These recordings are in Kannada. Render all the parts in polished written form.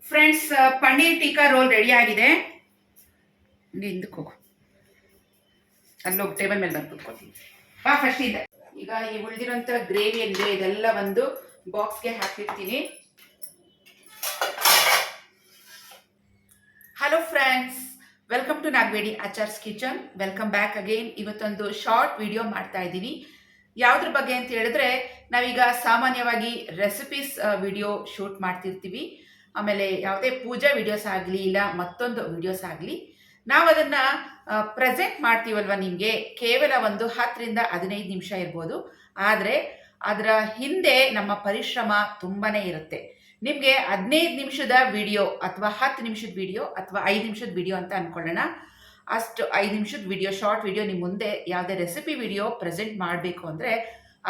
Friends, paneer tikka roll ready ಆಗಿದೆ. ಹಿಂದಕ್ಕೆ ಹೋಗು, ಅಲ್ಲೋಗಿ ಟೇಬಲ್ ಮೇಲೆ ಬಂದು ಕೂತ್ಕೊತೀನಿ. ಬಾ ಫಸ್ಟ್ ಇದೆ. ಈಗ ಈ ಉಳಿದಿರೋಂಥ ಗ್ರೇವಿ ಅಂದರೆ ಇದೆಲ್ಲ ಒಂದು ಬಾಕ್ಸ್ಗೆ ಹಾಕಿರ್ತೀನಿ. Hello friends, welcome to Nagveni Achar's kitchen. Welcome back again. ಇವತ್ತೊಂದು ಶಾರ್ಟ್ ವಿಡಿಯೋ ಮಾಡ್ತಾ ಇದ್ದೀನಿ. ಯಾವುದ್ರ ಬಗ್ಗೆ ಅಂತ ಹೇಳಿದ್ರೆ, ನಾವೀಗ ಸಾಮಾನ್ಯವಾಗಿ ರೆಸಿಪೀಸ್ ವಿಡಿಯೋ ಶೂಟ್ ಮಾಡ್ತಿರ್ತೀವಿ. ಆಮೇಲೆ ಯಾವುದೇ ಪೂಜಾ ವಿಡಿಯೋಸ್ ಆಗಲಿ ಇಲ್ಲ ಮತ್ತೊಂದು ವಿಡಿಯೋಸ್ ಆಗಲಿ, ನಾವು ಅದನ್ನು ಪ್ರೆಸೆಂಟ್ ಮಾಡ್ತೀವಲ್ವ ನಿಮಗೆ, ಕೇವಲ ಒಂದು 10ರಿಂದ 15 ನಿಮಿಷ ಇರ್ಬೋದು. ಆದರೆ ಅದರ ಹಿಂದೆ ನಮ್ಮ ಪರಿಶ್ರಮ ತುಂಬಾ ಇರುತ್ತೆ. ನಿಮಗೆ 15 ನಿಮಿಷದ ವಿಡಿಯೋ ಅಥವಾ 10 ನಿಮಿಷದ ವಿಡಿಯೋ ಅಥವಾ 5 ನಿಮಿಷದ ವಿಡಿಯೋ ಅಂತ ಅಂದ್ಕೊಳ್ಳೋಣ. ಅಷ್ಟು 5 ನಿಮಿಷದ ವಿಡಿಯೋ, ಶಾರ್ಟ್ ವಿಡಿಯೋ ನಿಮ್ಮ ಮುಂದೆ ಯಾವುದೇ ರೆಸಿಪಿ ವಿಡಿಯೋ ಪ್ರೆಸೆಂಟ್ ಮಾಡಬೇಕು ಅಂದರೆ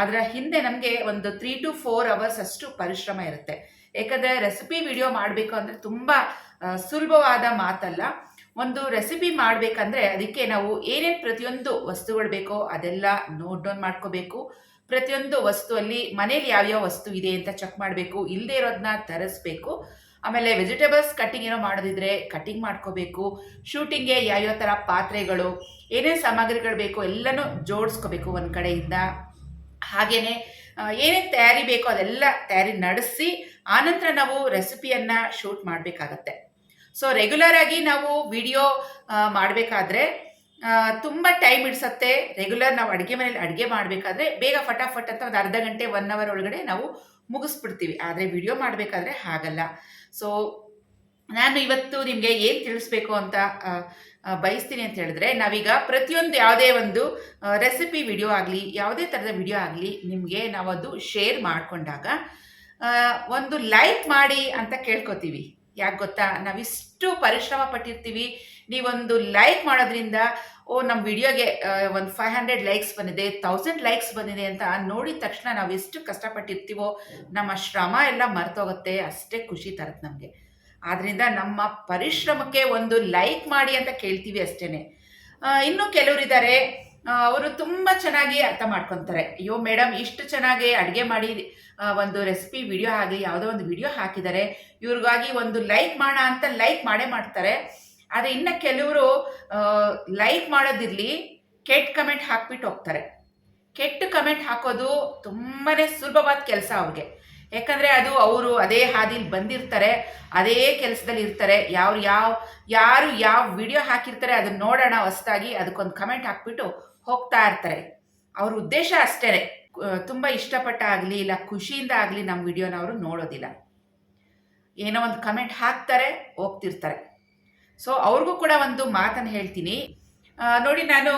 ಅದರ ಹಿಂದೆ ನಮಗೆ ಒಂದು 3 to 4 ಅವರ್ಸ್ ಅಷ್ಟು ಪರಿಶ್ರಮ ಇರುತ್ತೆ. ಯಾಕಂದರೆ ರೆಸಿಪಿ ವಿಡಿಯೋ ಮಾಡಬೇಕು ಅಂದರೆ ತುಂಬ ಸುಲಭವಾದ ಮಾತಲ್ಲ. ಒಂದು ರೆಸಿಪಿ ಮಾಡಬೇಕಂದ್ರೆ ಅದಕ್ಕೆ ನಾವು ಏನೇನು ಪ್ರತಿಯೊಂದು ವಸ್ತುಗಳು ಬೇಕೋ ಅದೆಲ್ಲ ನೋಟ್ ಡೌನ್ ಮಾಡ್ಕೋಬೇಕು. ಪ್ರತಿಯೊಂದು ವಸ್ತುವಲ್ಲಿ ಮನೇಲಿ ಯಾವ್ಯಾವ ವಸ್ತು ಇದೆ ಅಂತ ಚೆಕ್ ಮಾಡಬೇಕು. ಇಲ್ಲದೆ ಇರೋದನ್ನ ತರಿಸ್ಬೇಕು. ಆಮೇಲೆ ವೆಜಿಟೇಬಲ್ಸ್ ಕಟ್ಟಿಂಗ್ ಏನೋ ಮಾಡೋದಿದ್ರೆ ಕಟ್ಟಿಂಗ್ ಮಾಡ್ಕೋಬೇಕು. ಶೂಟಿಂಗ್ಗೆ ಯಾವ್ಯಾವ ಥರ ಪಾತ್ರೆಗಳು, ಏನೇನು ಸಾಮಗ್ರಿಗಳು ಬೇಕೋ ಎಲ್ಲನೂ ಜೋಡಿಸ್ಕೋಬೇಕು ಒಂದು ಕಡೆಯಿಂದ. ಹಾಗೆಯೇ ಏನೇನು ತಯಾರಿ ಬೇಕೋ ಅದೆಲ್ಲ ತಯಾರಿ ನಡೆಸಿ ಆನಂತರ ನಾವು ರೆಸಿಪಿಯನ್ನು ಶೂಟ್ ಮಾಡಬೇಕಾಗತ್ತೆ. ಸೊ ರೆಗ್ಯುಲರ್ ಆಗಿ ನಾವು ವಿಡಿಯೋ ಮಾಡಬೇಕಾದ್ರೆ ತುಂಬ ಟೈಮ್ ಹಿಡಿಸತ್ತೆ. ರೆಗ್ಯುಲರ್ ನಾವು ಅಡುಗೆ ಮನೇಲಿ ಅಡುಗೆ ಮಾಡಬೇಕಾದ್ರೆ ಬೇಗ ಫಟಾಫಟ್ ಅಂತ ಒಂದು ಅರ್ಧ ಗಂಟೆ 1 ಅವರ್ ಒಳಗಡೆ ನಾವು ಮುಗಿಸ್ಬಿಡ್ತೀವಿ. ಆದರೆ ವಿಡಿಯೋ ಮಾಡಬೇಕಾದ್ರೆ ಹಾಗಲ್ಲ. ಸೊ ನಾನು ಇವತ್ತು ನಿಮಗೆ ಏನು ತಿಳಿಸ್ಬೇಕು ಅಂತ ಬಯಸ್ತೀನಿ ಅಂತ ಹೇಳಿದ್ರೆ, ನಾವೀಗ ಪ್ರತಿಯೊಂದು ಯಾವುದೇ ಒಂದು ರೆಸಿಪಿ ವಿಡಿಯೋ ಆಗಲಿ ಯಾವುದೇ ಥರದ ವಿಡಿಯೋ ಆಗಲಿ ನಿಮಗೆ ನಾವದು ಶೇರ್ ಮಾಡಿಕೊಂಡಾಗ ಒಂದು ಲೈಕ್ ಮಾಡಿ ಅಂತ ಕೇಳ್ಕೊತೀವಿ. ಯಾಕೆ ಗೊತ್ತಾ, ನಾವಿಷ್ಟು ಪರಿಶ್ರಮ ಪಟ್ಟಿರ್ತೀವಿ. ನೀವೊಂದು ಲೈಕ್ ಮಾಡೋದ್ರಿಂದ ನಮ್ಮ ವಿಡಿಯೋಗೆ ಒಂದು 500 ಲೈಕ್ಸ್ ಬಂದಿದೆ, 1000 ಲೈಕ್ಸ್ ಬಂದಿದೆ ಅಂತ ನೋಡಿದ ತಕ್ಷಣ ನಾವು ಎಷ್ಟು ಕಷ್ಟಪಟ್ಟಿರ್ತೀವೋ ನಮ್ಮ ಶ್ರಮ ಎಲ್ಲ ಮರ್ತೋಗುತ್ತೆ. ಅಷ್ಟೇ ಖುಷಿ ತರುತ್ತೆ ನಮಗೆ. ಆದ್ದರಿಂದ ನಮ್ಮ ಪರಿಶ್ರಮಕ್ಕೆ ಒಂದು ಲೈಕ್ ಮಾಡಿ ಅಂತ ಕೇಳ್ತೀವಿ ಅಷ್ಟೇ. ಇನ್ನೂ ಕೆಲವರಿದ್ದಾರೆ, ಅವರು ತುಂಬ ಚೆನ್ನಾಗಿ ಅರ್ಥ ಮಾಡ್ಕೊತಾರೆ. ಅಯ್ಯೋ ಮೇಡಮ್, ಇಷ್ಟು ಚೆನ್ನಾಗಿ ಅಡುಗೆ ಮಾಡಿ ಒಂದು ರೆಸಿಪಿ ವಿಡಿಯೋ ಆಗಲಿ ಯಾವುದೋ ಒಂದು ವಿಡಿಯೋ ಹಾಕಿದ್ದಾರೆ, ಇವ್ರಿಗಾಗಿ ಒಂದು ಲೈಕ್ ಮಾಡೋಣ ಅಂತ ಲೈಕ್ ಮಾಡೇ ಮಾಡ್ತಾರೆ. ಆದರೆ ಇನ್ನು ಕೆಲವರು ಲೈಕ್ ಮಾಡೋದಿರಲಿ, ಕೆಟ್ಟ ಕಮೆಂಟ್ ಹಾಕ್ಬಿಟ್ಟು ಹೋಗ್ತಾರೆ. ಕೆಟ್ಟ ಕಮೆಂಟ್ ಹಾಕೋದು ತುಂಬಾ ಸುಲಭವಾದ ಕೆಲಸ ಅವ್ರಿಗೆ. ಯಾಕಂದರೆ ಅದು ಅವರು ಅದೇ ಹಾದಿಲಿ ಬಂದಿರ್ತಾರೆ, ಅದೇ ಕೆಲಸದಲ್ಲಿ ಇರ್ತಾರೆ. ಯಾರು ಯಾವ ವಿಡಿಯೋ ಹಾಕಿರ್ತಾರೆ ಅದನ್ನು ನೋಡೋಣ ಹೊಸದಾಗಿ, ಅದಕ್ಕೊಂದು ಕಮೆಂಟ್ ಹಾಕ್ಬಿಟ್ಟು ಹೋಗ್ತಾ ಇರ್ತಾರೆ. ಅವ್ರ ಉದ್ದೇಶ ಅಷ್ಟೇ, ತುಂಬ ಇಷ್ಟಪಟ್ಟ ಆಗಲಿ ಇಲ್ಲ ಖುಷಿಯಿಂದ ಆಗಲಿ ನಮ್ಮ ವಿಡಿಯೋನ ಅವರು ನೋಡೋದಿಲ್ಲ. ಏನೋ ಒಂದು ಕಮೆಂಟ್ ಹಾಕ್ತಾರೆ, ಹೋಗ್ತಿರ್ತಾರೆ. ಸೊ ಅವ್ರಿಗೂ ಕೂಡ ಒಂದು ಮಾತನ್ನು ಹೇಳ್ತೀನಿ ನೋಡಿ. ನಾನು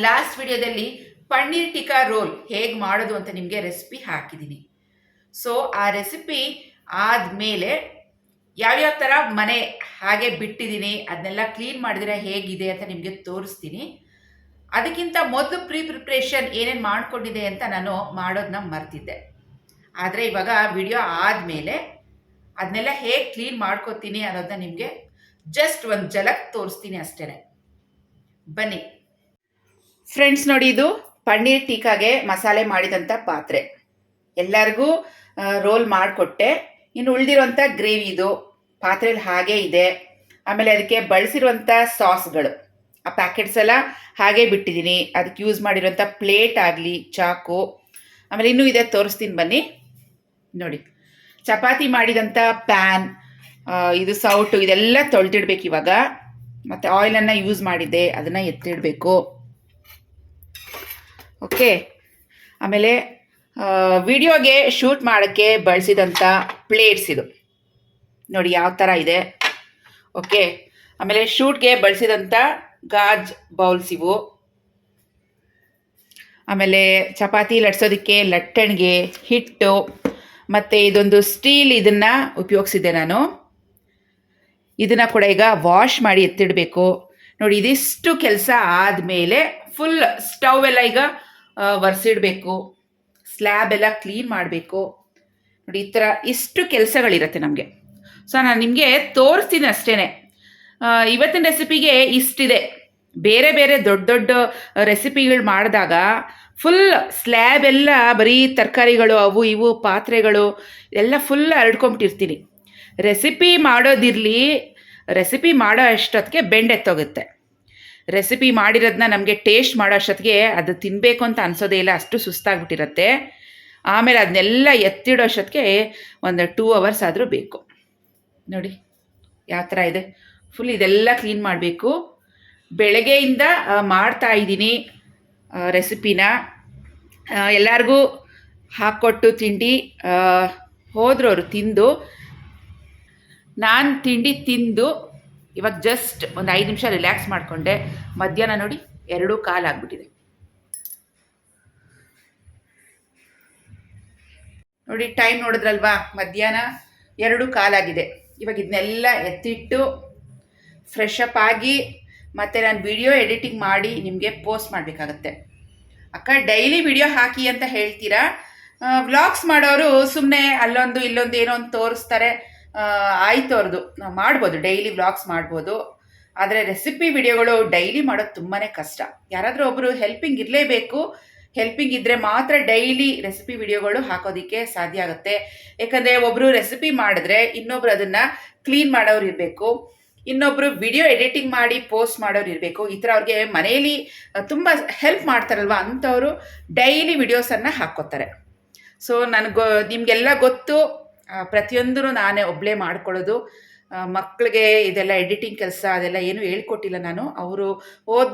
ಲಾಸ್ಟ್ ವಿಡಿಯೋದಲ್ಲಿ ಪನ್ನೀರ್ ಟಿಕ್ಕಾ ರೋಲ್ ಹೇಗೆ ಮಾಡೋದು ಅಂತ ನಿಮಗೆ ರೆಸಿಪಿ ಹಾಕಿದ್ದೀನಿ. ಸೊ ಆ ರೆಸಿಪಿ ಆದಮೇಲೆ ಯಾವ್ಯಾವ ಥರ ಮನೆ ಹಾಗೆ ಬಿಟ್ಟಿದ್ದೀನಿ, ಅದನ್ನೆಲ್ಲ ಕ್ಲೀನ್ ಮಾಡಿದರೆ ಹೇಗಿದೆ ಅಂತ ನಿಮಗೆ ತೋರಿಸ್ತೀನಿ. ಅದಕ್ಕಿಂತ ಮೊದಲು ಪ್ರಿಪ್ರೇಷನ್ ಏನೇನು ಮಾಡ್ಕೊಂಡಿದೆ ಅಂತ ನಾನು ಮಾಡೋದನ್ನ ಮರ್ತಿದ್ದೆ. ಆದರೆ ಇವಾಗ ವಿಡಿಯೋ ಆದಮೇಲೆ ಅದನ್ನೆಲ್ಲ ಹೇಗೆ ಕ್ಲೀನ್ ಮಾಡ್ಕೋತೀನಿ ಅನ್ನೋದನ್ನ ನಿಮಗೆ ಜಸ್ಟ್ ಒಂದು ಝಲಕ್ ತೋರಿಸ್ತೀನಿ ಅಷ್ಟೇ. ಬನ್ನಿ ಫ್ರೆಂಡ್ಸ್, ನೋಡಿ, ಇದು ಪನ್ನೀರ್ ಟಿಕ್ಕಾಗೆ ಮಸಾಲೆ ಮಾಡಿದಂಥ ಪಾತ್ರೆ. ಎಲ್ಲರಿಗೂ ರೋಲ್ ಮಾಡಿಕೊಟ್ಟೆ. ಇನ್ನು ಉಳಿದಿರುವಂಥ ಗ್ರೇವಿ ಇದು ಪಾತ್ರೆಯಲ್ಲಿ ಹಾಗೇ ಇದೆ. ಆಮೇಲೆ ಅದಕ್ಕೆ ಬಳಸಿರುವಂಥ ಸಾಸ್ಗಳು, ಆ ಪ್ಯಾಕೆಟ್ಸ್ ಎಲ್ಲ ಹಾಗೇ ಬಿಟ್ಟಿದ್ದೀನಿ. ಅದಕ್ಕೆ ಯೂಸ್ ಮಾಡಿರೋಂಥ ಪ್ಲೇಟ್ ಆಗಲಿ, ಚಾಕು, ಆಮೇಲೆ ಇನ್ನೂ ಇದೆ, ತೋರಿಸ್ತೀನಿ ಬನ್ನಿ. ನೋಡಿ, ಚಪಾತಿ ಮಾಡಿದಂಥ ಪ್ಯಾನ್, ಇದು ಸೌಟು, ಇದೆಲ್ಲ ತೊಳೆದಿಡ್ಬೇಕು ಇವಾಗ. ಮತ್ತು ಆಯಿಲನ್ನು ಯೂಸ್ ಮಾಡಿದ್ದೆ, ಅದನ್ನು ಎತ್ತಿಡಬೇಕು. ಓಕೆ. ಆಮೇಲೆ ವಿಡಿಯೋಗೆ ಶೂಟ್ ಮಾಡೋಕ್ಕೆ ಬಳಸಿದಂಥ ಪ್ಲೇಟ್ಸ್ ಇದು ನೋಡಿ ಯಾವ ಥರ ಇದೆ. ಓಕೆ. ಆಮೇಲೆ ಶೂಟ್ಗೆ ಬಳಸಿದಂಥ ಗಾಜ್ ಬೌಲ್ಸ್ ಇವು. ಆಮೇಲೆ ಚಪಾತಿ ಲಟ್ಸೋದಕ್ಕೆ ಲಟ್ಟಣಿಗೆ, ಹಿಟ್ಟು, ಮತ್ತು ಇದೊಂದು ಸ್ಟೀಲ್, ಇದನ್ನು ಉಪಯೋಗಿಸಿದ್ದೆ ನಾನು. ಇದನ್ನು ಕೂಡ ಈಗ ವಾಶ್ ಮಾಡಿ ಎತ್ತಿಡಬೇಕು. ನೋಡಿ, ಇದಿಷ್ಟು ಕೆಲಸ ಆದಮೇಲೆ ಫುಲ್ ಸ್ಟವ್ ಎಲ್ಲ ಈಗ ಒರೆಸಿಡಬೇಕು. ಸ್ಲ್ಯಾಬ್ ಎಲ್ಲ ಕ್ಲೀನ್ ಮಾಡಬೇಕು. ನೋಡಿ, ಈ ಥರ ಇಷ್ಟು ಕೆಲಸಗಳಿರುತ್ತೆ ನಮಗೆ. ಸೊ ನಾನು ನಿಮಗೆ ತೋರಿಸ್ತೀನಿ ಅಷ್ಟೇ. ಇವತ್ತಿನ ರೆಸಿಪಿಗೆ ಇಷ್ಟಿದೆ. ಬೇರೆ ಬೇರೆ ದೊಡ್ಡ ದೊಡ್ಡ ರೆಸಿಪಿಗಳು ಮಾಡಿದಾಗ ಫುಲ್ ಸ್ಲ್ಯಾಬ್ ಎಲ್ಲ ಬರೀ ತರಕಾರಿಗಳು, ಅವು ಇವು ಪಾತ್ರೆಗಳು ಎಲ್ಲ ಫುಲ್ ಹರಡ್ಕೊಂಬಿಟ್ಟಿರ್ತೀನಿ. ರೆಸಿಪಿ ಮಾಡೋದಿರಲಿ, ರೆಸಿಪಿ ಮಾಡೋ ಅಷ್ಟೊತ್ತಿಗೆ ಬೆಂಡೆತ್ತೋಗುತ್ತೆ. ರೆಸಿಪಿ ಮಾಡಿರೋದನ್ನ ನಮಗೆ ಟೇಸ್ಟ್ ಮಾಡೋ ಅಷ್ಟೊತ್ತಿಗೆ ಅದು ತಿನ್ನಬೇಕು ಅಂತ ಅನಿಸೋದೇ ಇಲ್ಲ, ಅಷ್ಟು ಸುಸ್ತಾಗ್ಬಿಟ್ಟಿರುತ್ತೆ. ಆಮೇಲೆ ಅದನ್ನೆಲ್ಲ ಎತ್ತಿಡೋ ಅಷ್ಟೊತ್ತಿಗೆ ಒಂದು 2 ಅವರ್ಸ್ ಆದರೂ ಬೇಕು. ನೋಡಿ ಯಾವ ಥರ ಇದೆ. ಫುಲ್ ಇದೆಲ್ಲ ಕ್ಲೀನ್ ಮಾಡಬೇಕು. ಬೆಳಗ್ಗೆಯಿಂದ ಮಾಡ್ತಾಯಿದ್ದೀನಿ ರೆಸಿಪಿನ. ಎಲ್ಲರಿಗೂ ಹಾಕ್ಕೊಟ್ಟು ತಿಂಡಿ ಹೋದ್ರು ಅವರು ತಿಂದು. ನಾನು ತಿಂಡಿ ತಿಂದು ಇವಾಗ ಜಸ್ಟ್ ಒಂದು 5 ನಿಮಿಷ ರಿಲ್ಯಾಕ್ಸ್ ಮಾಡಿಕೊಂಡೆ. ಮಧ್ಯಾಹ್ನ ನೋಡಿ 2:15 ಆಗಿಬಿಟ್ಟಿದೆ. ನೋಡಿ ಟೈಮ್ ನೋಡಿದ್ರಲ್ವಾ, ಮಧ್ಯಾಹ್ನ 2:15 ಆಗಿದೆ. ಇವಾಗ ಇದನ್ನೆಲ್ಲ ಎತ್ತಿಟ್ಟು ಫ್ರೆಶ್ ಅಪ್ ಆಗಿ ಮತ್ತು ನಾನು ವಿಡಿಯೋ ಎಡಿಟಿಂಗ್ ಮಾಡಿ ನಿಮಗೆ ಪೋಸ್ಟ್ ಮಾಡಬೇಕಾಗತ್ತೆ. ಅಕ್ಕ ಡೈಲಿ ವಿಡಿಯೋ ಹಾಕಿ ಅಂತ ಹೇಳ್ತೀರಾ. ವ್ಲಾಗ್ಸ್ ಮಾಡೋರು ಸುಮ್ಮನೆ ಅಲ್ಲೊಂದು ಇಲ್ಲೊಂದು ಏನೋ ಒಂದು ತೋರಿಸ್ತಾರೆ, ಆಯ್ತು ಅವ್ರದ್ದು ಮಾಡ್ಬೋದು, ಡೈಲಿ ವ್ಲಾಗ್ಸ್ ಮಾಡ್ಬೋದು. ಆದರೆ ರೆಸಿಪಿ ವಿಡಿಯೋಗಳು ಡೈಲಿ ಮಾಡೋದು ತುಂಬಾ ಕಷ್ಟ. ಯಾರಾದರೂ ಒಬ್ಬರು ಹೆಲ್ಪಿಂಗ್ ಇರಲೇಬೇಕು. ಹೆಲ್ಪಿಂಗ್ ಇದ್ದರೆ ಮಾತ್ರ ಡೈಲಿ ರೆಸಿಪಿ ವಿಡಿಯೋಗಳು ಹಾಕೋದಕ್ಕೆ ಸಾಧ್ಯ ಆಗುತ್ತೆ. ಯಾಕಂದರೆ ಒಬ್ಬರು ರೆಸಿಪಿ ಮಾಡಿದ್ರೆ ಇನ್ನೊಬ್ರು ಅದನ್ನು ಕ್ಲೀನ್ ಮಾಡೋರು ಇರಬೇಕು, ಇನ್ನೊಬ್ಬರು ವಿಡಿಯೋ ಎಡಿಟಿಂಗ್ ಮಾಡಿ ಪೋಸ್ಟ್ ಮಾಡೋರು ಇರಬೇಕು. ಈ ಥರ ಅವ್ರಿಗೆ ಮನೆಯಲ್ಲಿ ತುಂಬ ಹೆಲ್ಪ್ ಮಾಡ್ತಾರಲ್ವ, ಅಂಥವರು ಡೈಲಿ ವಿಡಿಯೋಸನ್ನು ಹಾಕ್ಕೋತಾರೆ. ಸೊ ನಿಮಗೆಲ್ಲ ಗೊತ್ತು, ಪ್ರತಿಯೊಂದೂ ನಾನೇ ಒಬ್ಬಳೇ ಮಾಡ್ಕೊಳ್ಳೋದು. ಮಕ್ಕಳಿಗೆ ಇದೆಲ್ಲ ಎಡಿಟಿಂಗ್ ಕೆಲಸ ಅದೆಲ್ಲ ಏನೂ ಹೇಳ್ಕೊಟ್ಟಿಲ್ಲ ನಾನು. ಅವರು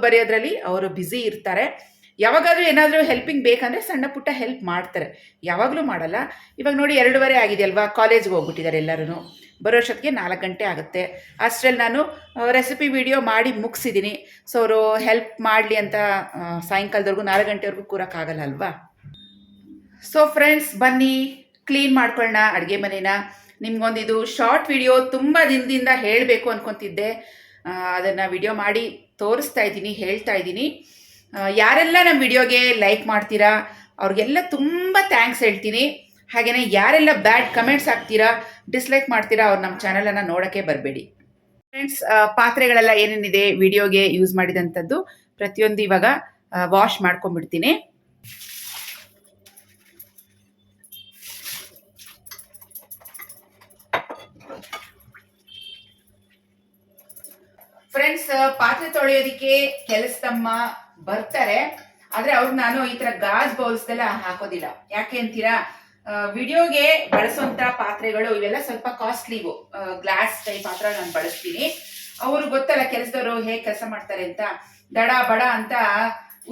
ಬರೆಯೋದ್ರಲ್ಲಿ ಅವರು ಬ್ಯುಸಿ ಇರ್ತಾರೆ. ಯಾವಾಗಾದರೂ ಏನಾದರೂ ಹೆಲ್ಪಿಂಗ್ ಬೇಕಂದರೆ ಸಣ್ಣ ಪುಟ್ಟ ಹೆಲ್ಪ್ ಮಾಡ್ತಾರೆ, ಯಾವಾಗಲೂ ಮಾಡಲ್ಲ. ಇವಾಗ ನೋಡಿ 2:15 ಆಗಿದೆ ಅಲ್ವಾ, ಕಾಲೇಜ್ಗೆ ಹೋಗ್ಬಿಟ್ಟಿದ್ದಾರೆ ಎಲ್ಲರೂ. ಬರೋಷ್ಟೊತ್ತಿಗೆ 4 ಗಂಟೆ ಆಗುತ್ತೆ. ಅಷ್ಟರಲ್ಲಿ ನಾನು ರೆಸಿಪಿ ವಿಡಿಯೋ ಮಾಡಿ ಮುಗಿಸಿದ್ದೀನಿ. ಸೊ ಅವರು ಹೆಲ್ಪ್ ಮಾಡಲಿ ಅಂತ ಸಾಯಂಕಾಲದವರೆಗೂ 4 ಗಂಟೆವರೆಗೂ ಕೂರೋಕ್ಕಾಗಲ್ಲ ಅಲ್ವಾ. ಸೊ ಫ್ರೆಂಡ್ಸ್, ಬನ್ನಿ ಕ್ಲೀನ್ ಮಾಡ್ಕೊಳ್ಳೋಣ ಅಡುಗೆ ಮನೇನ. ನಿಮ್ಗೊಂದಿದು ಶಾರ್ಟ್ ವಿಡಿಯೋ ತುಂಬ ದಿನದಿಂದ ಹೇಳಬೇಕು ಅಂದ್ಕೊತಿದ್ದೆ. ಅದನ್ನು ವಿಡಿಯೋ ಮಾಡಿ ತೋರಿಸ್ತಾ ಇದ್ದೀನಿ, ಹೇಳ್ತಾ ಇದ್ದೀನಿ. ಯಾರೆಲ್ಲ ನಮ್ಮ ವಿಡಿಯೋಗೆ ಲೈಕ್ ಮಾಡ್ತೀರಾ ಅವ್ರಿಗೆಲ್ಲ ತುಂಬ ಥ್ಯಾಂಕ್ಸ್ ಹೇಳ್ತೀನಿ. ಹಾಗೆಯೇ ಯಾರೆಲ್ಲ ಬ್ಯಾಡ್ ಕಮೆಂಟ್ಸ್ ಹಾಕ್ತೀರಾ, ಡಿಸ್ಲೈಕ್ ಮಾಡ್ತೀರಾ, ಅವ್ರು ನಮ್ಮ ಚಾನಲನ್ನು ನೋಡೋಕ್ಕೆ ಬರಬೇಡಿ. ಫ್ರೆಂಡ್ಸ್, ಪಾತ್ರೆಗಳೆಲ್ಲ ಏನೇನಿದೆ ವಿಡಿಯೋಗೆ ಯೂಸ್ ಮಾಡಿದಂಥದ್ದು ಪ್ರತಿಯೊಂದು ಇವಾಗ ವಾಶ್ ಮಾಡ್ಕೊಂಡ್ಬಿಡ್ತೀನಿ. ಫ್ರೆಂಡ್ಸ್, ಪಾತ್ರೆ ತೊಳೆಯೋದಕ್ಕೆ ಕೆಲಸದಮ್ಮ ಬರ್ತಾರೆ, ಆದರೆ ಅವ್ರಿಗೆ ನಾನು ಈ ಥರ ಗಾಜ್ ಬೌಲ್ಸ್ದೆಲ್ಲ ಹಾಕೋದಿಲ್ಲ. ಯಾಕೆ ಅಂತೀರಾ, ವಿಡಿಯೋಗೆ ಬಳಸುವಂಥ ಪಾತ್ರೆಗಳು ಇವೆಲ್ಲ ಸ್ವಲ್ಪ ಕಾಸ್ಟ್ಲಿವು. ಗ್ಲಾಸ್ ಟೈಪ್ ಪಾತ್ರ ನಾನು ಬಳಸ್ತೀನಿ. ಅವರು ಗೊತ್ತಲ್ಲ ಕೆಲಸದವರು ಹೇಗೆ ಕೆಲಸ ಮಾಡ್ತಾರೆ ಅಂತ, ದಡ ಬಡ ಅಂತ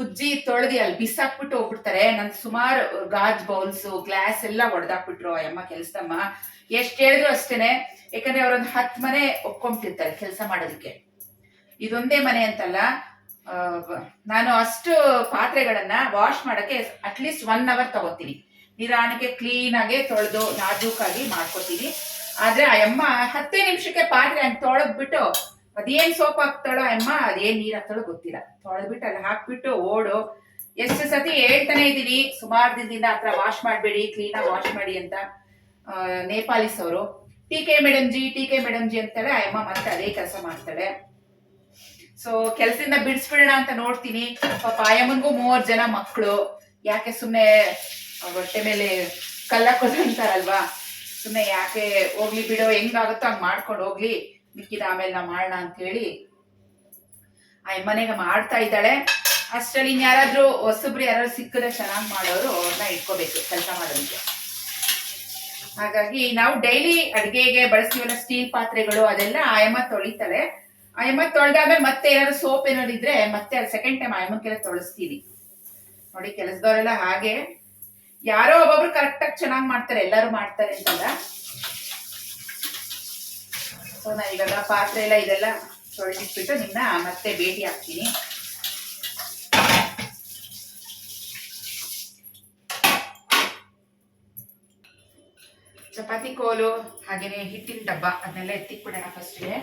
ಉಜ್ಜಿ ತೊಳೆದಿ ಅಲ್ಲಿ ಬಿಸಾಕ್ಬಿಟ್ಟು ಹೋಗ್ಬಿಡ್ತಾರೆ. ನನ್ನ ಸುಮಾರು ಗಾಜ್ ಬೌಲ್ಸು ಗ್ಲಾಸ್ ಎಲ್ಲ ಒಡೆದಾಕ್ಬಿಟ್ರು ಆ ಅಮ್ಮ ಕೆಲಸದಮ್ಮ. ಎಷ್ಟು ಹೇಳಿದ್ರು ಅಷ್ಟೇನೆ, ಯಾಕಂದರೆ ಅವರೊಂದು 10 ಮನೆ ಒಪ್ಕೊಂಬಿಟ್ಟಿರ್ತಾರೆ ಕೆಲಸ ಮಾಡೋದಕ್ಕೆ. ಇದೊಂದೇ ಮನೆ ಅಂತಲ್ಲ, ನಾನು ಅಷ್ಟು ಪಾತ್ರೆಗಳನ್ನ ವಾಶ್ ಮಾಡೋಕ್ಕೆ ಅಟ್ಲೀಸ್ಟ್ 1 ಅವರ್ ತಗೋತೀನಿ. ನಿಧಾನಕ್ಕೆ ಕ್ಲೀನಾಗೆ ತೊಳೆದು ನಾಜೂಕಾಗಿ ಮಾಡ್ಕೋತೀನಿ. ಆದರೆ ಆ ಅಮ್ಮ 10 ನಿಮಿಷಕ್ಕೆ ಪಾತ್ರೆ ಹಂಗೆ ತೊಳೆದ್ಬಿಟ್ಟು ಅದೇನು ಸೋಪ್ ಹಾಕ್ತಾಳೋ ಅಮ್ಮ, ಅದೇನು ನೀರು ಹಾಕ್ತಾಳೋ ಗೊತ್ತಿಲ್ಲ, ತೊಳೆದ್ಬಿಟ್ಟು ಅಲ್ಲಿ ಹಾಕ್ಬಿಟ್ಟು ಓಡು. ಎಷ್ಟು ಸತಿ ಹೇಳ್ತಾನೆ ಇದ್ದೀನಿ ಸುಮಾರು ದಿನದಿಂದ ಆ ಥರ ವಾಶ್ ಮಾಡಬೇಡಿ, ಕ್ಲೀನಾಗಿ ವಾಶ್ ಮಾಡಿ ಅಂತ. ನೇಪಾಲಿಸ್ ಅವರು ಟಿ ಕೆ ಮೇಡಮ್ ಜಿ ಅಂತಾಳೆ ಆ ಅಮ್ಮ, ಮತ್ತೆ ಅದೇ ಕೆಲಸ ಮಾಡ್ತಾಳೆ. ಸೊ ಕೆಲಸದಿಂದ ಬಿಡಿಸ್ಬಿಡೋಣ ಅಂತ ನೋಡ್ತೀನಿ. ಪಾಪ ಆಯಮ್ಮನಿಗೂ 3 ಜನ ಮಕ್ಕಳು, ಯಾಕೆ ಸುಮ್ಮನೆ ಹೊಟ್ಟೆ ಮೇಲೆ ಕಲ್ಲಾಕೋದು ಅಂತಾರಲ್ವಾ, ಸುಮ್ಮನೆ ಯಾಕೆ ಹೋಗ್ಲಿ ಬಿಡೋ, ಹೆಂಗಾಗುತ್ತೋ ಹಂಗೆ ಮಾಡ್ಕೊಂಡು ಹೋಗ್ಲಿ, ಮಿಕ್ಕಿದ ಆಮೇಲೆ ನಾವು ಮಾಡೋಣ ಅಂತೇಳಿ ಆ ಮನೆಗೆ ಮಾಡ್ತಾ ಇದ್ದಾಳೆ. ಅಷ್ಟರಲ್ಲಿ ಇನ್ಯಾರಾದ್ರೂ ಹೊಸಬ್ರು ಯಾರಾದ್ರು ಸಿಕ್ಕಿದ್ರೆ ಚೆನ್ನಾಗಿ ಮಾಡೋರು ಅವ್ರನ್ನ ಇಟ್ಕೋಬೇಕು ಕೆಲಸ ಮಾಡೋದಕ್ಕೆ. ಹಾಗಾಗಿ ನಾವು ಡೈಲಿ ಅಡುಗೆಗೆ ಬಳಸ್ತೀವಲ್ಲ ಸ್ಟೀಲ್ ಪಾತ್ರೆಗಳು, ಅದೆಲ್ಲ ಆಯಮ್ಮ ತೊಳಿತಾಳೆ. ಆಯಮ್ಮ ತೊಳೆದಾದ್ಮೇಲೆ ಮತ್ತೆ ಏನಾದ್ರು ಸೋಪ್ ಏನಾದ್ರು ಇದ್ರೆ ಮತ್ತೆ ಅದು ಸೆಕೆಂಡ್ ಟೈಮ್ ಆಯಮ್ಮಕ್ಕೆಲ್ಲ ತೊಳಸ್ತೀನಿ. ನೋಡಿ ಕೆಲಸದವರೆಲ್ಲ ಹಾಗೆ, ಯಾರೋ ಒಬ್ಬೊಬ್ರು ಕರೆಕ್ಟಾಗಿ ಚೆನ್ನಾಗಿ ಮಾಡ್ತಾರೆ, ಎಲ್ಲರೂ ಮಾಡ್ತಾರೆ ಅಂತಲ್ಲ. ಸೊ ನಾನು ಇವಾಗ ಪಾತ್ರೆ ಎಲ್ಲ ಇದೆಲ್ಲ ತೊಳೆದಿಟ್ಬಿಟ್ಟು ನಿನ್ನ ಮತ್ತೆ ಭೇಟಿ ಆಗ್ತೀನಿ. ಚಪಾತಿ ಕೋಲು ಹಾಗೇನೆ ಹಿಟ್ಟಿನ ಡಬ್ಬ ಅದನ್ನೆಲ್ಲ ಎತ್ತಿಕ್ಬಿಡೋಣ ಫಸ್ಟ್ಗೆ.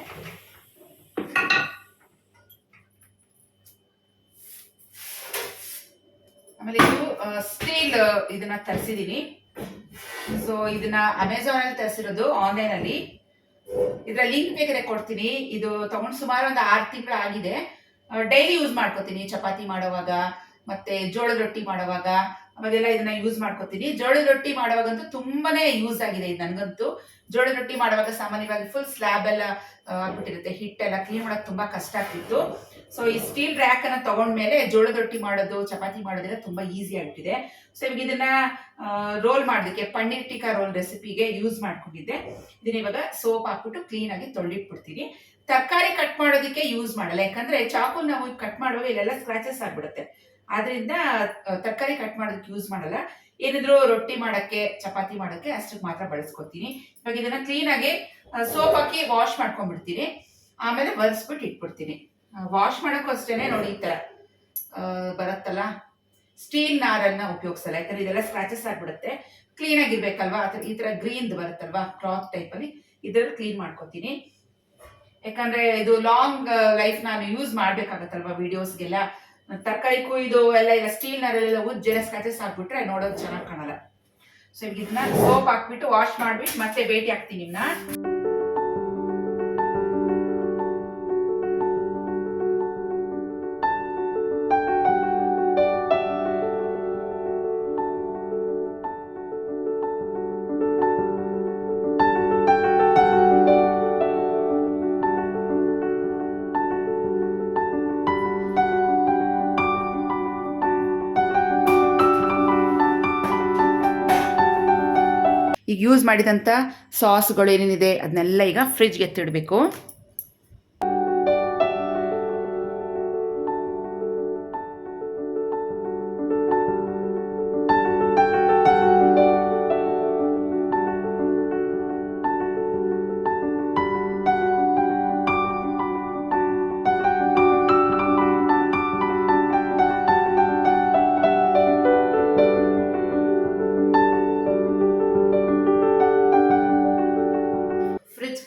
ಆಮೇಲೆ ಇದು ಸ್ಟೀಲ್ ಇದನ್ನ ತರಿಸಿದೀನಿ. ಸೊ ಇದನ್ನ ಅಮೆಝಾನ್ ಅಲ್ಲಿ ತರಿಸಿರೋದು, ಆನ್ಲೈನ್ ಅಲ್ಲಿ. ಇದರ ಲಿಂಕ್ ಬೇಕಾದ್ರೆ ಕೊಡ್ತೀನಿ. ಇದು ತಗೊಂಡು ಸುಮಾರು ಒಂದು 6 ತಿಂಗಳು ಆಗಿದೆ. ಡೈಲಿ ಯೂಸ್ ಮಾಡ್ಕೋತೀನಿ, ಚಪಾತಿ ಮಾಡೋವಾಗ ಮತ್ತೆ ಜೋಳದ ರೊಟ್ಟಿ ಮಾಡೋವಾಗ, ಅವಾಗೆಲ್ಲ ಇದನ್ನ ಯೂಸ್ ಮಾಡ್ಕೊತೀನಿ. ಜೋಳದ ರೊಟ್ಟಿ ಮಾಡುವಾಗಂತೂ ತುಂಬಾನೇ ಯೂಸ್ ಆಗಿದೆ ಇದು ನನಗಂತೂ. ಜೋಳದ ರೊಟ್ಟಿ ಮಾಡುವಾಗ ಸಾಮಾನ್ಯವಾಗಿ ಫುಲ್ ಸ್ಲ್ಯಾಬ್ ಎಲ್ಲ ಆಗ್ಬಿಟ್ಟಿರುತ್ತೆ, ಹಿಟ್ಟೆಲ್ಲ ಕ್ಲೀನ್ ಮಾಡೋಕೆ ತುಂಬಾ ಕಷ್ಟ ಆಗ್ತಿತ್ತು. ಸೊ ಈ ಸ್ಟೀಲ್ ರ್ಯಾಕ್ ಅನ್ನ ತಗೊಂಡ್ಮೇಲೆ ಜೋಳದ ರೊಟ್ಟಿ ಮಾಡೋದು, ಚಪಾತಿ ಮಾಡೋದೆಲ್ಲ ತುಂಬಾ ಈಸಿ ಆಗ್ಬಿಟ್ಟಿದೆ. ಸೊ ಇವಾಗ ಇದನ್ನ ರೋಲ್ ಮಾಡೋದಕ್ಕೆ ಪನ್ನೀರ್ ಟಿಕ್ಕಾ ರೋಲ್ ರೆಸಿಪಿಗೆ ಯೂಸ್ ಮಾಡ್ಕೊಂಡಿದ್ದೆ. ಇದನ್ನ ಇವಾಗ ಸೋಪ್ ಹಾಕ್ಬಿಟ್ಟು ಕ್ಲೀನ್ ಆಗಿ ತೊಳೆದಿಟ್ಬಿಡ್ತೀನಿ. ತರಕಾರಿ ಕಟ್ ಮಾಡೋದಕ್ಕೆ ಯೂಸ್ ಮಾಡಲ್ಲ, ಯಾಕಂದ್ರೆ ಚಾಕು ನಾವು ಕಟ್ ಮಾಡುವಾಗ ಇಲ್ಲೆಲ್ಲ ಸ್ಕ್ರಾಚಸ್ ಆಗ್ಬಿಡುತ್ತೆ. ಆದ್ರಿಂದ ತರಕಾರಿ ಕಟ್ ಮಾಡೋದಕ್ಕೆ ಯೂಸ್ ಮಾಡಲ್ಲ. ಏನಿದ್ರು ರೊಟ್ಟಿ ಮಾಡಕ್ಕೆ, ಚಪಾತಿ ಮಾಡಕ್ಕೆ ಅಷ್ಟಕ್ಕೆ ಮಾತ್ರ ಬಳಸ್ಕೊತೀನಿ. ಇವಾಗ ಇದನ್ನ ಕ್ಲೀನ್ ಆಗಿ ಸೋಪ್ ಹಾಕಿ ವಾಶ್ ಮಾಡ್ಕೊಂಡ್ಬಿಡ್ತೀನಿ. ಆಮೇಲೆ ಒರೆಸ್ಬಿಟ್ಟು ಇಟ್ಬಿಡ್ತೀನಿ. ವಾಶ್ ಮಾಡೋಕ್ಕೂ ಅಷ್ಟೇನೆ ನೋಡಿ, ಈ ತರ ಬರುತ್ತಲ್ಲ ಸ್ಟೀಲ್ ನಾರನ್ನ ಉಪಯೋಗಿಸಲ್ಲ, ಯಾಕಂದ್ರೆ ಇದೆಲ್ಲ ಸ್ಕ್ರಾಚಸ್ ಆಗ್ಬಿಡುತ್ತೆ. ಕ್ಲೀನ್ ಆಗಿರ್ಬೇಕಲ್ವಾ, ಈ ತರ ಗ್ರೀನ್ ಬರುತ್ತಲ್ವಾ ಕ್ಲಾತ್ ಟೈಪ್ ಅಲ್ಲಿ, ಇದ್ರಲ್ಲಿ ಕ್ಲೀನ್ ಮಾಡ್ಕೊತೀನಿ. ಯಾಕಂದ್ರೆ ಇದು ಲಾಂಗ್ ಲೈಫ್ ನಾನು ಯೂಸ್ ಮಾಡ್ಬೇಕಾಗತ್ತಲ್ವಾ ವಿಡಿಯೋಸ್ಗೆಲ್ಲ. ತರಕಾರಿ ಕೊಯ್ದು ಎಲ್ಲ ಸ್ಟೀಲ್ ನಾರೆಲ್ಲ ಉಜ್ಜೆಲ್ಲ ಸ್ಕ್ರಾಚಸ್ ಹಾಕ್ಬಿಟ್ರೆ ನೋಡೋದು ಚೆನ್ನಾಗಿ ಕಾಣಲ್ಲ. ಸೊ ಇದನ್ನ ಸೋಪ್ ಹಾಕ್ಬಿಟ್ಟು ವಾಶ್ ಮಾಡ್ಬಿಟ್ಟು ಮತ್ತೆ ಭೇಟಿ ಹಾಕ್ತೀನಿ ನಿಮ್ನ. ಈಗ ಯೂಸ್ ಮಾಡಿದಂಥ ಸಾಸ್ಗಳು ಏನೇನಿದೆ ಅದನ್ನೆಲ್ಲ ಈಗ ಫ್ರಿಜ್ಗೆ ಎತ್ತಿಡಬೇಕು.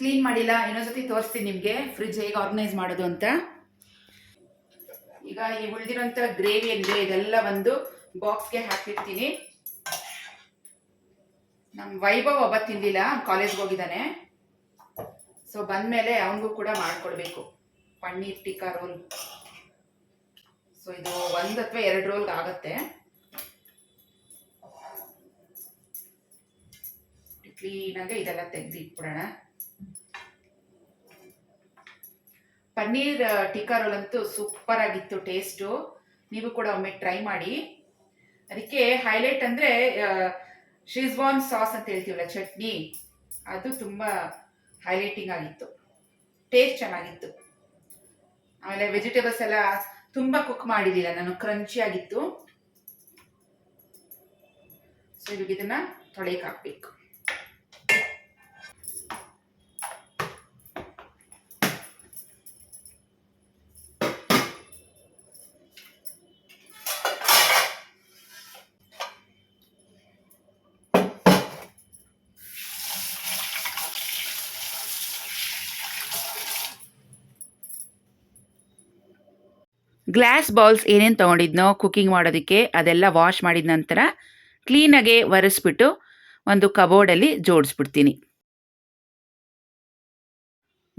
ಕ್ಲೀನ್ ಮಾಡಿಲ್ಲ, ಇನ್ನೊಂದ್ಸತಿ ತೋರಿಸ್ತೀನಿ ನಿಮಗೆ ಫ್ರಿಜ್ ಹೇಗೆ ಆರ್ಗನೈಸ್ ಮಾಡೋದು ಅಂತ. ಈಗ ಈ ಉಳಿದಿರೋಂಥ ಗ್ರೇವಿ ಏನಿದೆ ಇದೆಲ್ಲ ಒಂದು ಬಾಕ್ಸ್ಗೆ ಹಾಕಿರ್ತೀನಿ. ನಮ್ಮ ವೈಭವ್ ಒಬ್ಬ ತಿಂದಿಲ್ಲ, ಕಾಲೇಜ್ಗೆ ಹೋಗಿದ್ದಾನೆ. ಸೊ ಬಂದ್ಮೇಲೆ ಅವನಿಗೂ ಕೂಡ ಮಾಡ್ಕೊಡ್ಬೇಕು ಪನ್ನೀರ್ ಟಿಕ್ಕಾ ರೋಲ್. ಸೊ ಇದು 1 ಅಥವಾ 2 ರೋಲ್ಗೆ ಆಗುತ್ತೆ. ಕ್ಲೀನಾಗಿ ಇದೆಲ್ಲ ತೆಗೆದು ಇಟ್ಬಿಡೋಣ. ಪನ್ನೀರ್ ಟಿಕ್ಕಾ ರೋಲ್ ಅಂತೂ ಸೂಪರ್ ಆಗಿತ್ತು ಟೇಸ್ಟು. ನೀವು ಕೂಡ ಒಮ್ಮೆ ಟ್ರೈ ಮಾಡಿ. ಅದಕ್ಕೆ ಹೈಲೈಟ್ ಅಂದರೆ ಶೀಜ್ವಾನ್ ಸಾಸ್ ಅಂತ ಹೇಳ್ತೀವಲ್ಲ, ಚಟ್ನಿ, ಅದು ತುಂಬ ಹೈಲೈಟಿಂಗ್ ಆಗಿತ್ತು. ಟೇಸ್ಟ್ ಚೆನ್ನಾಗಿತ್ತು. ಆಮೇಲೆ ವೆಜಿಟೇಬಲ್ಸ್ ಎಲ್ಲ ತುಂಬ ಕುಕ್ ಮಾಡಿರಲಿಲ್ಲ ನಾನು, ಕ್ರಂಚಿ ಆಗಿತ್ತು. ಸೊ ಇವಾಗ ಇದನ್ನ ತೊಳೆಯಕ್ಕೆ ಹಾಕ್ಬೇಕು. ಗ್ಲಾಸ್ ಬೌಲ್ಸ್ ಏನೇನು ತೊಗೊಂಡಿದ್ನೋ ಕುಕ್ಕಿಂಗ್ ಮಾಡೋದಕ್ಕೆ ಅದೆಲ್ಲ ವಾಶ್ ಮಾಡಿದ ನಂತರ ಕ್ಲೀನಾಗೆ ಒರೆಸ್ಬಿಟ್ಟು ಒಂದು ಕಬೋರ್ಡಲ್ಲಿ ಜೋಡಿಸ್ಬಿಡ್ತೀನಿ.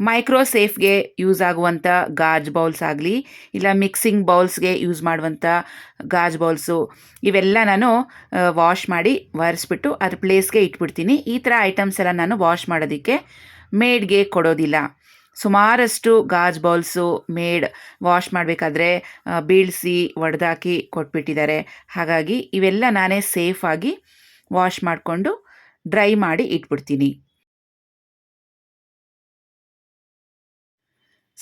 ಮೈಕ್ರೋ ಸೇಫ್ಗೆ ಯೂಸ್ ಆಗುವಂಥ ಗಾಜ್ ಬೌಲ್ಸ್ ಆಗಲಿ, ಇಲ್ಲ ಮಿಕ್ಸಿಂಗ್ ಬೌಲ್ಸ್ಗೆ ಯೂಸ್ ಮಾಡುವಂಥ ಗಾಜ್ ಬೌಲ್ಸು, ಇವೆಲ್ಲ ನಾನು ವಾಶ್ ಮಾಡಿ ಒರೆಸ್ಬಿಟ್ಟು ಅದ್ರ ಪ್ಲೇಸ್ಗೆ ಇಟ್ಬಿಡ್ತೀನಿ. ಈ ಥರ ಐಟಮ್ಸ್ ಎಲ್ಲ ನಾನು ವಾಶ್ ಮಾಡೋದಕ್ಕೆ ಮೇಡ್ಗೆ ಕೊಡೋದಿಲ್ಲ. ಸುಮಾರಷ್ಟು ಗಾಜ್ ಬೌಲ್ಸು ಮೇಡ್ ವಾಶ್ ಮಾಡಬೇಕಾದ್ರೆ ಬೀಳಿಸಿ ಒಡೆದಾಕಿ ಕೊಟ್ಬಿಟ್ಟಿದ್ದಾರೆ. ಹಾಗಾಗಿ ಇವೆಲ್ಲ ನಾನೇ ಸೇಫಾಗಿ ವಾಶ್ ಮಾಡಿಕೊಂಡು ಡ್ರೈ ಮಾಡಿ ಇಟ್ಬಿಡ್ತೀನಿ.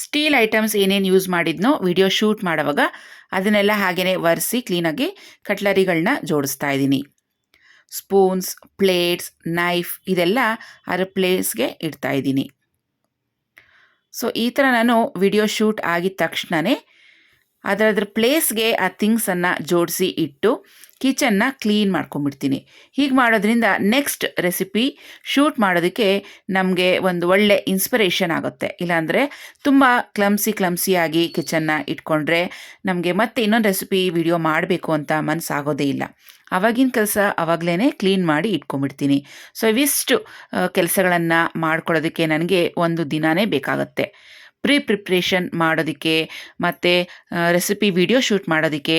ಸ್ಟೀಲ್ ಐಟಮ್ಸ್ ಏನೇನು ಯೂಸ್ ಮಾಡಿದ್ನೋ ವಿಡಿಯೋ ಶೂಟ್ ಮಾಡುವಾಗ ಅದನ್ನೆಲ್ಲ ಹಾಗೆಯೇ ಒರೆಸಿ ಕ್ಲೀನಾಗಿ ಕಟ್ಲರಿಗಳನ್ನ ಜೋಡಿಸ್ತಾ ಇದ್ದೀನಿ. ಸ್ಪೂನ್ಸ್, ಪ್ಲೇಟ್ಸ್, ನೈಫ್ ಇದೆಲ್ಲ ಅದರ ಪ್ಲೇಸ್ಗೆ ಇಡ್ತಾ ಇದ್ದೀನಿ. ಸೊ ಈ ಥರ ನಾನು ವಿಡಿಯೋ ಶೂಟ್ ಆಗಿದ ತಕ್ಷಣವೇ ಅದರ ಪ್ಲೇಸ್ಗೆ ಆ ಥಿಂಗ್ಸನ್ನು ಜೋಡಿಸಿ ಇಟ್ಟು ಕಿಚನ್ನ ಕ್ಲೀನ್ ಮಾಡ್ಕೊಂಬಿಡ್ತೀನಿ. ಹೀಗೆ ಮಾಡೋದ್ರಿಂದ ನೆಕ್ಸ್ಟ್ ರೆಸಿಪಿ ಶೂಟ್ ಮಾಡೋದಕ್ಕೆ ನಮಗೆ ಒಂದು ಒಳ್ಳೆ ಇನ್ಸ್ಪಿರೇಷನ್ ಆಗುತ್ತೆ. ಇಲ್ಲಾಂದರೆ ತುಂಬ ಕ್ಲಮ್ಸಿಯಾಗಿ ಕಿಚನ್ನ ಇಟ್ಕೊಂಡ್ರೆ ನಮಗೆ ಮತ್ತೆ ಇನ್ನೊಂದು ರೆಸಿಪಿ ವಿಡಿಯೋ ಮಾಡಬೇಕು ಅಂತ ಮನಸ್ಸಾಗೋದೇ ಇಲ್ಲ. ಆವಾಗಿನ ಕೆಲಸ ಆವಾಗಲೇ ಕ್ಲೀನ್ ಮಾಡಿ ಇಟ್ಕೊಂಡ್ಬಿಡ್ತೀನಿ. ಸೊ ಇವಿಷ್ಟು ಕೆಲಸಗಳನ್ನು ಮಾಡ್ಕೊಳ್ಳೋದಕ್ಕೆ ನನಗೆ ಒಂದು ದಿನವೇ ಬೇಕಾಗುತ್ತೆ. ಪ್ರಿಪ್ರೇಷನ್ ಮಾಡೋದಕ್ಕೆ ಮತ್ತು ರೆಸಿಪಿ ವಿಡಿಯೋ ಶೂಟ್ ಮಾಡೋದಕ್ಕೆ,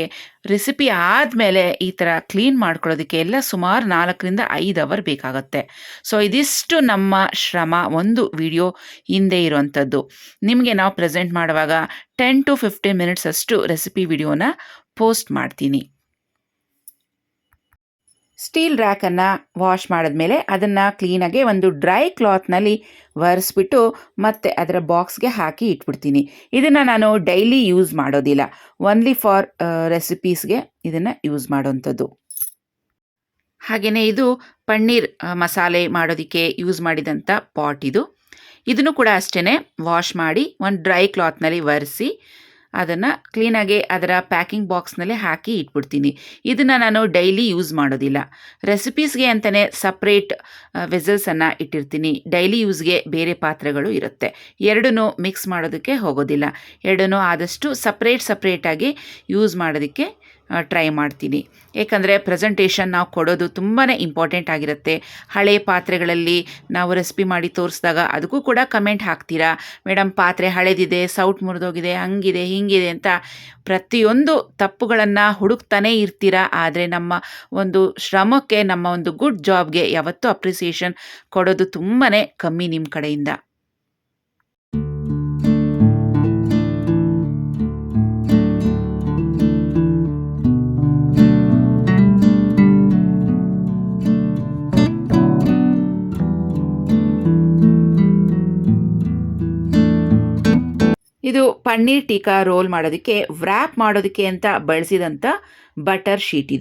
ರೆಸಿಪಿ ಆದಮೇಲೆ ಈ ಥರ ಕ್ಲೀನ್ ಮಾಡ್ಕೊಳ್ಳೋದಕ್ಕೆ ಎಲ್ಲ ಸುಮಾರು 4-5 ಅವರ್ ಬೇಕಾಗುತ್ತೆ. ಸೊ ಇದಿಷ್ಟು ನಮ್ಮ ಶ್ರಮ ಒಂದು ವಿಡಿಯೋ ಹಿಂದೆ ಇರುವಂಥದ್ದು. ನಿಮಗೆ ನಾವು ಪ್ರೆಸೆಂಟ್ ಮಾಡುವಾಗ 10 to 15 ಮಿನಿಟ್ಸ್ ಅಷ್ಟು ರೆಸಿಪಿ ವಿಡಿಯೋನ ಪೋಸ್ಟ್ ಮಾಡ್ತೀನಿ. ಸ್ಟೀಲ್ ರ್ಯಾಕನ್ನು ವಾಶ್ ಮಾಡಿದ್ಮೇಲೆ ಅದನ್ನು ಕ್ಲೀನಾಗಿ ಒಂದು ಡ್ರೈ ಕ್ಲಾತ್ನಲ್ಲಿ ಒರೆಸ್ಬಿಟ್ಟು ಮತ್ತೆ ಅದರ ಬಾಕ್ಸ್ಗೆ ಹಾಕಿ ಇಟ್ಬಿಡ್ತೀನಿ. ಇದನ್ನು ನಾನು ಡೈಲಿ ಯೂಸ್ ಮಾಡೋದಿಲ್ಲ, ಓನ್ಲಿ ಫಾರ್ ರೆಸಿಪೀಸ್ಗೆ ಇದನ್ನು ಯೂಸ್ ಮಾಡೋವಂಥದ್ದು. ಹಾಗೆಯೇ ಇದು ಪನ್ನೀರ್ ಮಸಾಲೆ ಮಾಡೋದಕ್ಕೆ ಯೂಸ್ ಮಾಡಿದಂಥ ಪಾಟ್ ಇದು. ಇದನ್ನು ಕೂಡ ಅಷ್ಟೇ ವಾಶ್ ಮಾಡಿ ಒಂದು ಡ್ರೈ ಕ್ಲಾತ್ನಲ್ಲಿ ಒರೆಸಿ ಅದನ್ನು ಕ್ಲೀನಾಗಿ ಅದರ ಪ್ಯಾಕಿಂಗ್ ಬಾಕ್ಸ್ನಲ್ಲಿ ಹಾಕಿ ಇಟ್ಬಿಡ್ತೀನಿ. ಇದನ್ನು ನಾನು ಡೈಲಿ ಯೂಸ್ ಮಾಡೋದಿಲ್ಲ. ರೆಸಿಪೀಸ್ಗೆ ಅಂತಲೇ ಸಪ್ರೇಟ್ ವೆಸಲ್ಸನ್ನು ಇಟ್ಟಿರ್ತೀನಿ. ಡೈಲಿ ಯೂಸ್ಗೆ ಬೇರೆ ಪಾತ್ರೆಗಳು ಇರುತ್ತೆ. ಎರಡನ್ನೂ ಮಿಕ್ಸ್ ಮಾಡೋದಕ್ಕೆ ಹೋಗೋದಿಲ್ಲ. ಎರಡನ್ನೂ ಆದಷ್ಟು ಸಪ್ರೇಟಾಗಿ ಯೂಸ್ ಮಾಡೋದಕ್ಕೆ ಟ್ರೈ ಮಾಡ್ತೀನಿ. ಏಕೆಂದರೆ ಪ್ರೆಸೆಂಟೇಷನ್ ನಾವು ಕೊಡೋದು ತುಂಬಾ ಇಂಪಾರ್ಟೆಂಟ್ ಆಗಿರುತ್ತೆ. ಹಳೆ ಪಾತ್ರೆಗಳಲ್ಲಿ ನಾವು ರೆಸಿಪಿ ಮಾಡಿ ತೋರಿಸಿದಾಗ ಅದಕ್ಕೂ ಕೂಡ ಕಮೆಂಟ್ ಹಾಕ್ತೀರಾ, ಮೇಡಮ್ ಪಾತ್ರೆ ಹಳೆದಿದೆ, ಸೌಟ್ ಮುರಿದೋಗಿದೆ, ಹಂಗಿದೆ ಹಿಂಗಿದೆ ಅಂತ ಪ್ರತಿಯೊಂದು ತಪ್ಪುಗಳನ್ನು ಹುಡುಕ್ತಾನೇ ಇರ್ತೀರಾ. ಆದರೆ ನಮ್ಮ ಒಂದು ಶ್ರಮಕ್ಕೆ, ನಮ್ಮ ಒಂದು ಗುಡ್ ಜಾಬ್ಗೆ ಯಾವತ್ತೂ ಅಪ್ರಿಸಿಯೇಷನ್ ಕೊಡೋದು ತುಂಬಾ ಕಮ್ಮಿ ನಿಮ್ಮ ಕಡೆಯಿಂದ. ಇದು ಪನ್ನೀರ್ ಟೀಕಾ ರೋಲ್ ಮಾಡೋದಕ್ಕೆ ವ್ರ್ಯಾಪ್ ಮಾಡೋದಕ್ಕೆ ಅಂತ ಬಳಸಿದಂಥ ಬಟರ್ ಶೀಟ್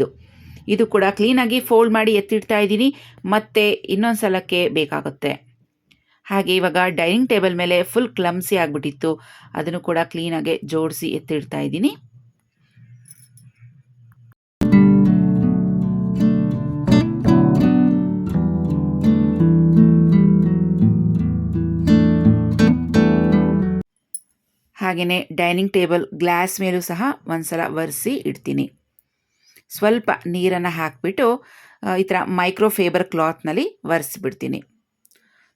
ಇದು ಕೂಡ ಕ್ಲೀನಾಗಿ ಫೋಲ್ಡ್ ಮಾಡಿ ಎತ್ತಿಡ್ತಾ ಇದ್ದೀನಿ. ಮತ್ತು ಇನ್ನೊಂದು ಸಲಕ್ಕೆ ಬೇಕಾಗುತ್ತೆ. ಹಾಗೆ ಇವಾಗ ಡೈನಿಂಗ್ ಟೇಬಲ್ ಮೇಲೆ ಫುಲ್ ಕ್ಲಮ್ಸಿ ಆಗಿಬಿಟ್ಟಿತ್ತು, ಅದನ್ನು ಕೂಡ ಕ್ಲೀನಾಗಿ ಜೋಡಿಸಿ ಎತ್ತಿಡ್ತಾ ಇದ್ದೀನಿ. ಹಾಗೆಯೇ ಡೈನಿಂಗ್ ಟೇಬಲ್ ಗ್ಲಾಸ್ ಮೇಲೂ ಸಹ ಒಂದ್ಸಲ ಒರೆಸಿ ಇಡ್ತೀನಿ. ಸ್ವಲ್ಪ ನೀರನ್ನು ಹಾಕಿಬಿಟ್ಟು ಈ ಥರ ಮೈಕ್ರೋಫೇಬರ್ ಕ್ಲಾತ್ನಲ್ಲಿ ಒರೆಸಿಬಿಡ್ತೀನಿ.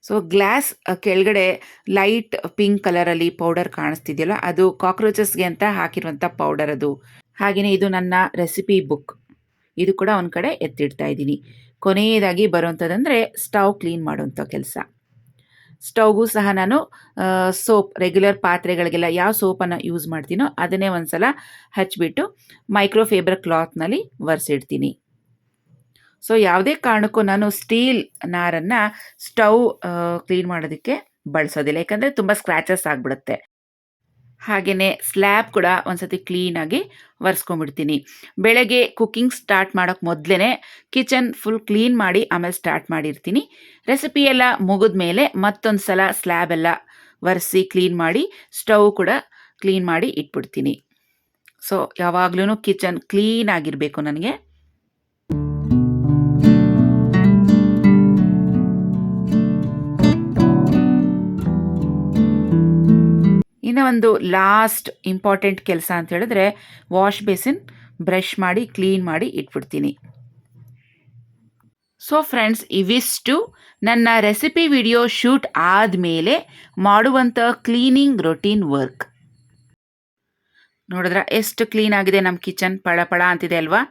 ಸೊ ಗ್ಲಾಸ್ ಕೆಳಗಡೆ ಲೈಟ್ ಪಿಂಕ್ ಕಲರಲ್ಲಿ ಪೌಡರ್ ಕಾಣಿಸ್ತಿದೆಯಲ್ಲ, ಅದು ಕಾಕ್ರೋಚಸ್ಗೆ ಅಂತ ಹಾಕಿರುವಂಥ ಪೌಡರ್ ಅದು. ಹಾಗೆಯೇ ಇದು ನನ್ನ ರೆಸಿಪಿ ಬುಕ್, ಇದು ಕೂಡ ಒಂದು ಕಡೆ ಎತ್ತಿಡ್ತಾ ಇದ್ದೀನಿ. ಕೊನೆಯದಾಗಿ ಬರುವಂಥದ್ದಂದರೆ ಸ್ಟವ್ ಕ್ಲೀನ್ ಮಾಡುವಂಥ ಕೆಲಸ. ಸ್ಟವ್ಗೂ ಸಹ ನಾನು ಸೋಪ್, ರೆಗ್ಯುಲರ್ ಪಾತ್ರೆಗಳಿಗೆಲ್ಲ ಯಾವ ಸೋಪನ್ನು ಯೂಸ್ ಮಾಡ್ತೀನೋ ಅದನ್ನೇ ಒಂದು ಸಲ ಹಚ್ಚಿಬಿಟ್ಟು ಮೈಕ್ರೋಫೇಬರ್ ಕ್ಲಾತ್ನಲ್ಲಿ ಒರೆಸಿಡ್ತೀನಿ. ಸೊ ಯಾವುದೇ ಕಾರಣಕ್ಕೂ ನಾನು ಸ್ಟೀಲ್ ನಾರನ್ನು ಸ್ಟವ್ ಕ್ಲೀನ್ ಮಾಡೋದಕ್ಕೆ ಬಳಸೋದಿಲ್ಲ, ಯಾಕಂದರೆ ತುಂಬ ಸ್ಕ್ರ್ಯಾಚಸ್ ಆಗಿಬಿಡುತ್ತೆ. ಹಾಗೆಯೇ ಸ್ಲ್ಯಾಬ್ ಕೂಡ ಒಂದ್ಸತಿ ಕ್ಲೀನಾಗಿ ಒರೆಸ್ಕೊಂಡ್ಬಿಡ್ತೀನಿ. ಬೆಳಗ್ಗೆ ಕುಕ್ಕಿಂಗ್ ಸ್ಟಾರ್ಟ್ ಮಾಡೋಕ್ಕೆ ಮೊದಲೇ ಕಿಚನ್ ಫುಲ್ ಕ್ಲೀನ್ ಮಾಡಿ ಆಮೇಲೆ ಸ್ಟಾರ್ಟ್ ಮಾಡಿರ್ತೀನಿ. ರೆಸಿಪಿ ಎಲ್ಲ ಮುಗಿದ ಮೇಲೆ ಮತ್ತೊಂದು ಸಲ ಸ್ಲ್ಯಾಬ್ ಎಲ್ಲ ಒರೆಸಿ ಕ್ಲೀನ್ ಮಾಡಿ ಸ್ಟವ್ ಕೂಡ ಕ್ಲೀನ್ ಮಾಡಿ ಇಟ್ಬಿಡ್ತೀನಿ. ಸೊ ಯಾವಾಗಲೂ ಕಿಚನ್ ಕ್ಲೀನ್ ಆಗಿರಬೇಕು ನನಗೆ. ಇನ್ನು ಒಂದು ಲಾಸ್ಟ್ ಇಂಪಾರ್ಟೆಂಟ್ ಕೆಲಸ ಅಂತ ಹೇಳಿದ್ರೆ ವಾಶ್ ಬೇಸಿನ್ ಬ್ರಷ್ ಮಾಡಿ ಕ್ಲೀನ್ ಮಾಡಿ ಇಟ್ಬಿಡ್ತೀನಿ. ಸೊ ಫ್ರೆಂಡ್ಸ್, ಇವಿಷ್ಟು ನನ್ನ ರೆಸಿಪಿ ವಿಡಿಯೋ ಶೂಟ್ ಆದಮೇಲೆ ಮಾಡುವಂಥ ಕ್ಲೀನಿಂಗ್ ರೊಟೀನ್ ವರ್ಕ್. ನೋಡಿದ್ರೆ ಎಷ್ಟು ಕ್ಲೀನ್ ಆಗಿದೆ ನಮ್ಮ ಕಿಚನ್, ಪಳ ಅಂತಿದೆ ಅಲ್ವಾ?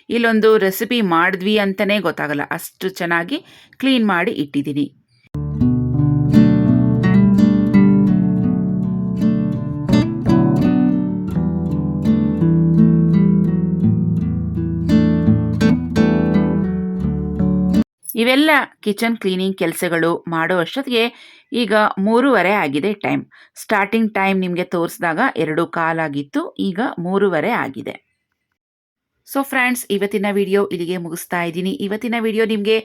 ಇಲ್ಲೊಂದು ರೆಸಿಪಿ ಮಾಡಿದ್ವಿ ಅಂತಲೇ ಗೊತ್ತಾಗಲ್ಲ, ಅಷ್ಟು ಚೆನ್ನಾಗಿ ಕ್ಲೀನ್ ಮಾಡಿ ಇಟ್ಟಿದ್ದೀನಿ. ಇವೆಲ್ಲ ಕಿಚನ್ ಕ್ಲೀನಿಂಗ್ ಕೆಲಸಗಳು ಮಾಡೋ ಅಷ್ಟೊತ್ತಿಗೆ ಈಗ 3:30 ಆಗಿದೆ ಟೈಮ್. ಸ್ಟಾರ್ಟಿಂಗ್ ಟೈಮ್ ನಿಮಗೆ ತೋರಿಸಿದಾಗ 2:15 ಆಗಿತ್ತು, ಈಗ 3:30 ಆಗಿದೆ. ಸೊ ಫ್ರೆಂಡ್ಸ್, ಇವತ್ತಿನ ವಿಡಿಯೋ ಇಲ್ಲಿಗೆ ಮುಗಿಸ್ತಾ ಇದ್ದೀನಿ. ಇವತ್ತಿನ ವಿಡಿಯೋ ನಿಮಗೆ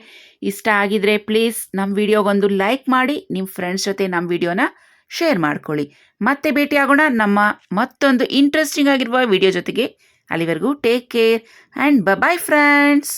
ಇಷ್ಟ ಆಗಿದ್ರೆ ಪ್ಲೀಸ್ ನಮ್ಮ ವಿಡಿಯೋಗೊಂದು ಲೈಕ್ ಮಾಡಿ, ನಿಮ್ಮ ಫ್ರೆಂಡ್ಸ್ ಜೊತೆ ನಮ್ಮ ವಿಡಿಯೋನ ಶೇರ್ ಮಾಡ್ಕೊಳ್ಳಿ. ಮತ್ತೆ ಭೇಟಿಯಾಗೋಣ ನಮ್ಮ ಮತ್ತೊಂದು ಇಂಟ್ರೆಸ್ಟಿಂಗ್ ಆಗಿರುವ ವಿಡಿಯೋ ಜೊತೆಗೆ. ಅಲ್ಲಿವರೆಗೂ take care and bye friends.